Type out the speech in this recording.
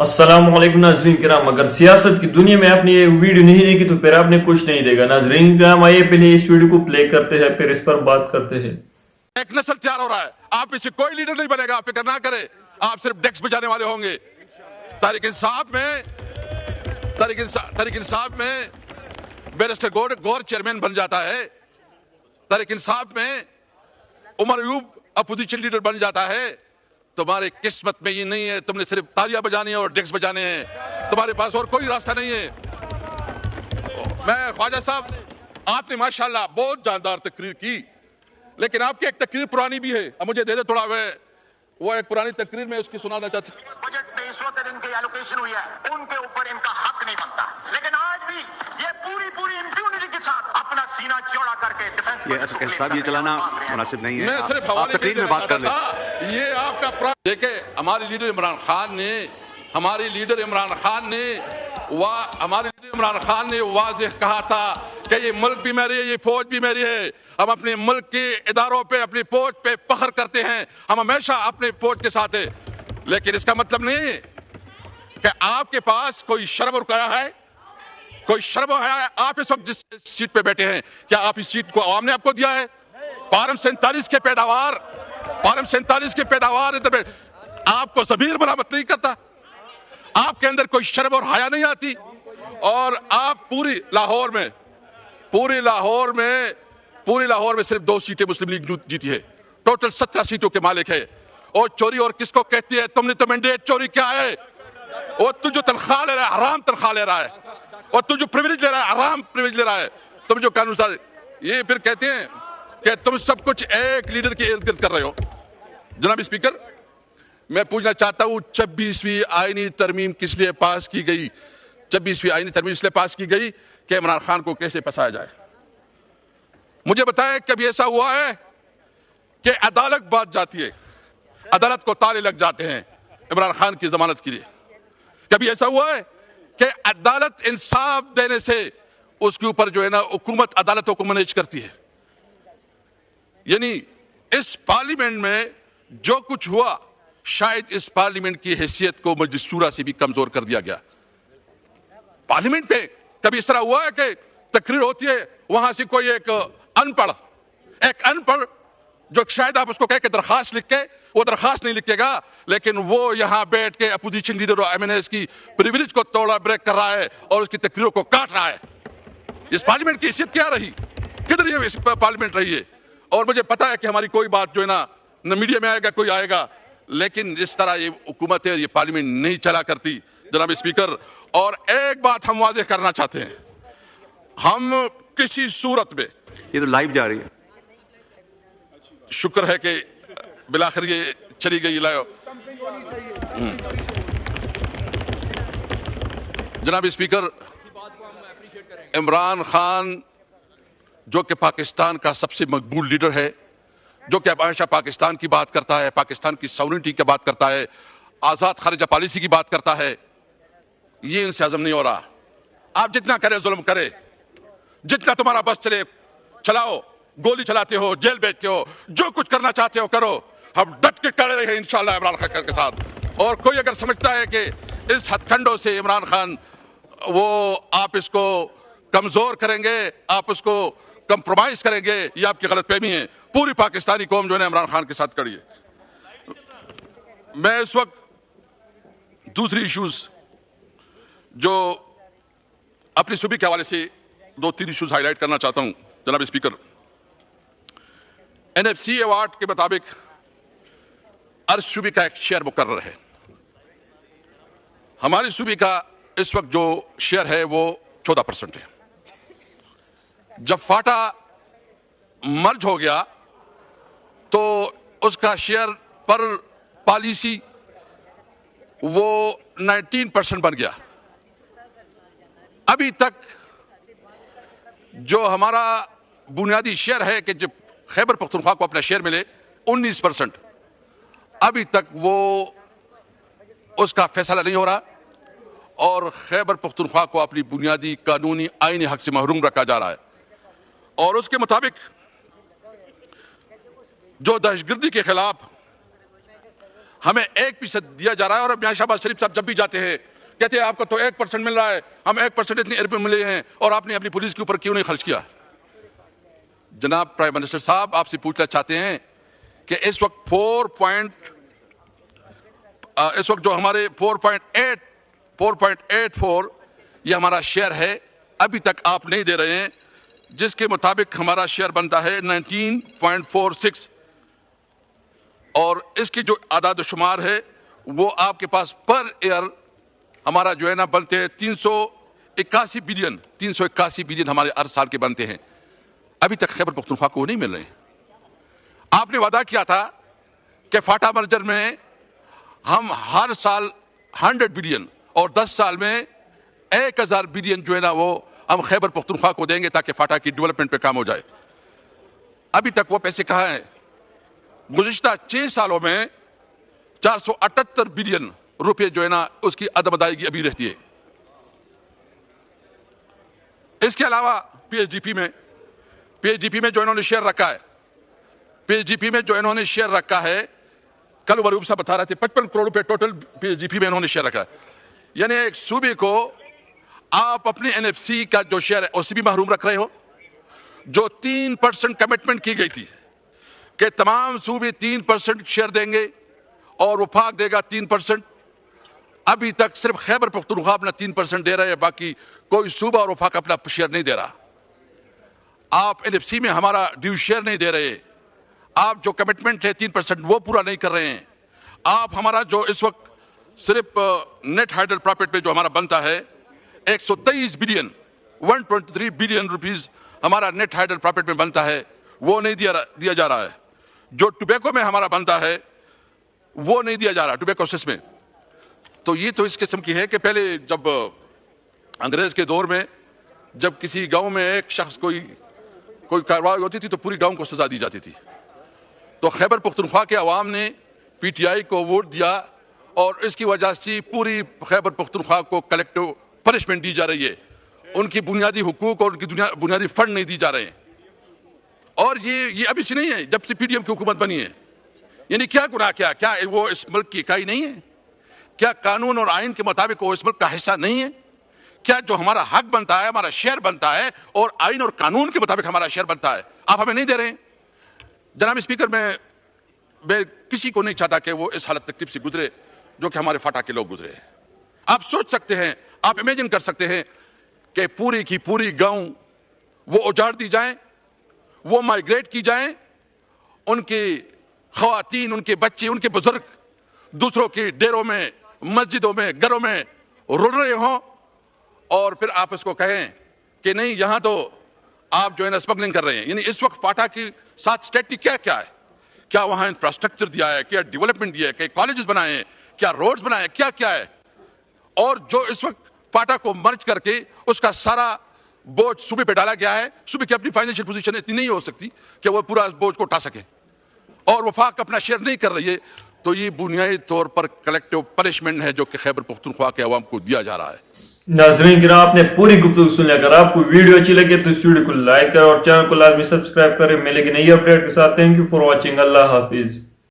السلام علیکم ناظرین کرام، اگر سیاست کی دنیا میں آپ نے یہ ویڈیو نہیں دیکھی تو پھر آپ نے کچھ نہیں دیکھا۔ ناظرین کرام آئیے پہلے اس ویڈیو کو پلے کرتے ہیں، پھر اس پر بات کرتے ہیں۔ ایک نسل تیار ہو رہا ہے، آپ اسے کوئی لیڈر نہیں بنے گا، آپ فکر نہ کریں، آپ صرف ڈیکس بجانے والے ہوں گے۔ تحریک انصاف میں بیرسٹر گور چیئرمین بن جاتا ہے، تحریک انصاف میں عمر ایوب اپوزیشن لیڈر بن جاتا ہے۔ تمہارے قسمت میں یہ نہیں ہے، تم نے صرف تالیاں بجانی اور ڈیکس بجانے ہیں، تمہارے پاس اور کوئی راستہ نہیں ہے۔ میں خواجہ صاحب، آپ نے ماشاءاللہ بہت جاندار تقریر کی، لیکن آپ کی ایک تقریر پرانی بھی ہے، اب مجھے دے دے تھوڑا وہ ایک پرانی تقریر میں اس کی سنانا چاہتا ہوں۔ بجٹ میں اس وقت ان کی ایلوکیشن ہوئی ہے، ان کے اوپر ان کا حق نہیں بنتا، لیکن آج بھی یہ پوری امپیونٹی کے ساتھ اپنا سینہ چوڑا کر کے یہ صاحب یہ چلانا مناسب نہیں ہے، میں صرف آپ تقریر میں بات کر لیں۔ یہ آپ کا دیکھیں، ہمارے لیڈر عمران خان نے واضح کہا تھا کہ یہ ملک بھی میری ہے، یہ فوج بھی میری ہے۔ ہم اپنے ملک کے اداروں پہ، اپنی فوج پہ فخر کرتے ہیں، ہم ہمیشہ اپنے فوج کے ساتھ ہیں، لیکن اس کا مطلب نہیں ہے کہ آپ کے پاس کوئی شرم اور حیا ہے، کوئی شرم اور حیا ہے۔ آپ اس وقت جس سیٹ پہ بیٹھے ہیں، کیا آپ اس سیٹ کو عوام نے آپ کو دیا ہے؟ پارم 47 کے پیداوار ادھر آپ کو ضمیر برآمد نہیں کرتا، آپ کے اندر کوئی شرم اور حیا نہیں آتی، اور آپ پوری لاہور میں صرف 2 سیٹیں مسلم لیگ جیتی ہے، ٹوٹل 17 سیٹوں کے مالک ہے۔ اور چوری اور کس کو کہتی ہے؟ تم نے تو مینڈیٹ چوری کیا ہے؟ اور تو جو تنخواہ لے رہا ہے، حرام تنخواہ لے رہا ہے، اور تو جو پریویلیج لے رہا ہے، حرام پریویلیج لے رہا ہے۔ تم جو قانون ساز، یہ پھر کہتے ہیں کہ تم سب کچھ ایک لیڈر کے ارد گرد کر رہے ہو۔ جناب اسپیکر، میں پوچھنا چاہتا ہوں 26ویں آئینی ترمیم کس لیے پاس کی گئی؟ 26ویں آئینی ترمیم اس لیے پاس کی گئی کہ عمران خان کو کیسے پھنسایا جائے۔ مجھے بتائیں کبھی ایسا ہوا ہے کہ عدالت بات جاتی ہے، عدالت کو تالے لگ جاتے ہیں عمران خان کی ضمانت کے لیے؟ کبھی ایسا ہوا ہے کہ عدالت انصاف دینے سے اس کے اوپر جو ہے نا حکومت عدالتوں کو مینیج کرتی ہے؟ یعنی اس پارلیمنٹ میں جو کچھ ہوا، شاید اس پارلیمنٹ کی حیثیت کو مجلس شورا سے بھی کمزور کر دیا گیا۔ پارلیمنٹ پہ کبھی اس طرح ہوا ہے کہ تقریر ہوتی ہے، وہاں سے کوئی ایک ان پڑھ جو شاید آپ اس کو کہہ کے درخواست لکھ کے، وہ درخواست نہیں لکھے گا، لیکن وہ یہاں بیٹھ کے اپوزیشن لیڈر اور ایم این ایز کی پریویلیج کو توڑا بریک کر رہا ہے اور اس کی تقریروں کو کاٹ رہا ہے۔ اس پارلیمنٹ کی حیثیت کیا رہی؟ کدھر یہ پارلیمنٹ رہی ہے؟ اور مجھے پتا ہے کہ ہماری کوئی بات جو ہے نا میڈیا میں آئے گا، کوئی آئے گا، لیکن اس طرح یہ حکومت ہے، یہ پارلیمنٹ نہیں چلا کرتی جناب اسپیکر۔ اور ایک بات ہم واضح کرنا چاہتے ہیں، ہم کسی صورت میں، یہ تو لائیو جا رہی ہے، شکر ہے کہ بالآخر یہ چلی گئی لائیو۔ جناب اسپیکر، عمران خان جو کہ پاکستان کا سب سے مقبول لیڈر ہے، جو کہ ہمیشہ پاکستان کی بات کرتا ہے، پاکستان کی ساورنٹی کی بات کرتا ہے، آزاد خارجہ پالیسی کی بات کرتا ہے، یہ ان سے ہضم نہیں ہو رہا۔ آپ جتنا کرے ظلم کرے، جتنا تمہارا بس چلے چلاؤ، گولی چلاتے ہو، جیل بھیجتے ہو، جو کچھ کرنا چاہتے ہو کرو، ہم ڈٹ کے کھڑے رہے انشاءاللہ عمران خان کے ساتھ۔ اور کوئی اگر سمجھتا ہے کہ اس ہتھ کنڈوں سے عمران خان آپ اس کو کمزور کریں گے، آپ اس کو کمپرومائز کریں گے، یہ آپ کی غلط فہمی ہے۔ پوری پاکستانی قوم جو ہے عمران خان کے ساتھ کھڑی ہے۔ میں اس وقت دوسری ایشوز جو اپنی صوبے کے حوالے سے 2-3 ایشوز ہائی لائٹ کرنا چاہتا ہوں جناب اسپیکر۔ NFC ایوارڈ کے مطابق ہر صوبے کا ایک شیئر مقرر ہے۔ ہمارے صوبے کا اس وقت جو شیئر ہے وہ 14% ہے۔ جب فاٹا مرج ہو گیا تو اس کا شیئر پر پالیسی وہ 19% بن گیا۔ ابھی تک جو ہمارا بنیادی شیئر ہے کہ جب خیبر پختونخوا کو اپنا شیئر ملے 19%، ابھی تک وہ اس کا فیصلہ نہیں ہو رہا، اور خیبر پختونخوا کو اپنی بنیادی قانونی آئینی حق سے محروم رکھا جا رہا ہے۔ اور اس کے مطابق جو دہشت گردی کے خلاف ہمیں 1% دیا جا رہا ہے, اور میاں شہباز شریف صاحب جب بھی جاتے ہیں کہتے ہیں آپ کو تو 1% مل رہا ہے, ہم 1% اتنے ارب ملے ہیں, اور آپ نے اپنی پولیس کے اوپر کیوں نہیں خرچ کیا؟ جناب پرائم منسٹر صاحب, آپ سے پوچھنا چاہتے ہیں کہ اس وقت جو ہمارے 4.84 یہ ہمارا شیئر ہے, ابھی تک آپ نہیں دے رہے ہیں, جس کے مطابق ہمارا شیئر بنتا ہے 19.46, اور اس کی جو اعداد و شمار ہے وہ آپ کے پاس پر ایئر ہمارا جو ہے نا بنتے ہیں 381 بلین ہمارے ہر سال کے بنتے ہیں. ابھی تک خیبر پختونخوا کو نہیں مل رہے ہیں. آپ نے وعدہ کیا تھا کہ فاٹا مرجر میں ہم ہر سال 100 بلین اور 10 سال میں 1000 بلین جو ہے نا وہ ہم خیبر پختونخوا کو دیں گے تاکہ فاٹا کی ڈیولپمنٹ پہ کام ہو جائے. ابھی تک وہ پیسے کہاں ہیں؟ گزشتہ 6 سالوں میں 478 بلین روپے جو ہے نا اس کی عدم ادائیگی ابھی رہتی ہے. اس کے علاوہ پی ایچ ڈی پی میں جو انہوں نے شیئر رکھا ہے, کل وروب صاحب بتا رہے تھے 55 کروڑ روپے ٹوٹل پی ایچ ڈی پی میں انہوں نے شیئر رکھا ہے. یعنی ایک صوبے کو آپ اپنے این ایف سی کا جو شیئر ہے اس سے بھی محروم رکھ رہے ہو. جو 3% کمٹمنٹ کی گئی تھی کہ تمام صوبے 3% شیئر دیں گے اور وفاق دے گا 3%, ابھی تک صرف خیبر پختونخوا اپنا 3% دے رہے ہیں, باقی کوئی صوبہ اور وفاق اپنا شیئر نہیں دے رہا. آپ این ایف سی میں ہمارا ڈیو شیئر نہیں دے رہے, آپ جو کمٹمنٹ ہے 3% وہ پورا نہیں کر رہے ہیں. آپ ہمارا جو اس وقت صرف نیٹ ہائیڈل پراپرٹ پہ جو ہمارا بنتا ہے 123 بلین 123 بلین روپیز ہمارا نیٹ ہائیڈل پراپرٹ میں بنتا ہے, وہ نہیں دیا جا رہا ہے. جو ٹوبیکو میں ہمارا بنتا ہے وہ نہیں دیا جا رہا ٹوبیکو سس میں. تو یہ تو اس قسم کی ہے کہ پہلے جب انگریز کے دور میں جب کسی گاؤں میں ایک شخص کوئی کارروائی ہوتی تھی تو پوری گاؤں کو سزا دی جاتی تھی. تو خیبر پختونخوا کے عوام نے پی ٹی آئی کو ووٹ دیا, اور اس کی وجہ سے پوری خیبر پختونخوا کو کلیکٹو پنشمنٹ دی جا رہی ہے. ان کی بنیادی حقوق اور ان کی بنیادی فنڈ نہیں دی جا رہے ہیں. اور یہ ابھی سے نہیں ہے, جب سے پی ڈی ایم کی حکومت بنی ہے. یعنی کیا گناہ کیا وہ اس ملک کی اکائی نہیں ہے؟ کیا قانون اور آئین کے مطابق وہ اس ملک کا حصہ نہیں ہے؟ کیا جو ہمارا حق بنتا ہے, ہمارا شیئر بنتا ہے, اور آئین اور قانون کے مطابق ہمارا شیئر بنتا ہے, آپ ہمیں نہیں دے رہے ہیں؟ جناب اسپیکر, میں کسی کو نہیں چاہتا کہ وہ اس حالت تکلیف سے گزرے جو کہ ہمارے فاٹا کے لوگ گزرے ہیں. آپ سوچ سکتے ہیں, آپ امیجن کر سکتے ہیں کہ پوری کی پوری گاؤں وہ اجاڑ دی جائیں, وہ مائیگریٹ کی جائیں, ان کی خواتین, ان کے بچے, ان کے بزرگ دوسروں کے ڈیروں میں, مسجدوں میں, گھروں میں رل رہے ہوں, اور پھر آپ اس کو کہیں کہ نہیں یہاں تو آپ جو ہے نا اسمگلنگ کر رہے ہیں. یعنی اس وقت فاٹا کے ساتھ اسٹیٹ کی کیا ہے؟ کیا وہاں انفراسٹرکچر دیا ہے, کیا ڈیولپمنٹ دیا ہے, کیا کالجز بنائے ہیں, کیا روڈز بنائے ہیں, کیا ہے؟ اور جو اس وقت فاٹا کو مرج کر کے اس کا سارا بوجھ صوبے پہ ڈالا گیا ہے, صوبے کی اپنی فائنینشیل پوزیشن اتنی نہیں ہو سکتی کہ وہ پورا بوجھ کو اٹھا سکے, اور وفاق اپنا شیئر نہیں کر رہی ہے. تو یہ بنیادی طور پر کلیکٹیو پنشمنٹ ہے جو کہ خیبر پختونخوا کے عوام کو دیا جا رہا ہے. ناظرین کرام, آپ نے پوری گفتگو سن لیا. اگر آپ کو ویڈیو اچھی لگے تو اس ویڈیو کو لائک کریں اور چینل کو لازمی سبسکرائب کریں. ملیں گے نئی اپڈیٹ کے ساتھ. Thank you for watching. اللہ حافظ.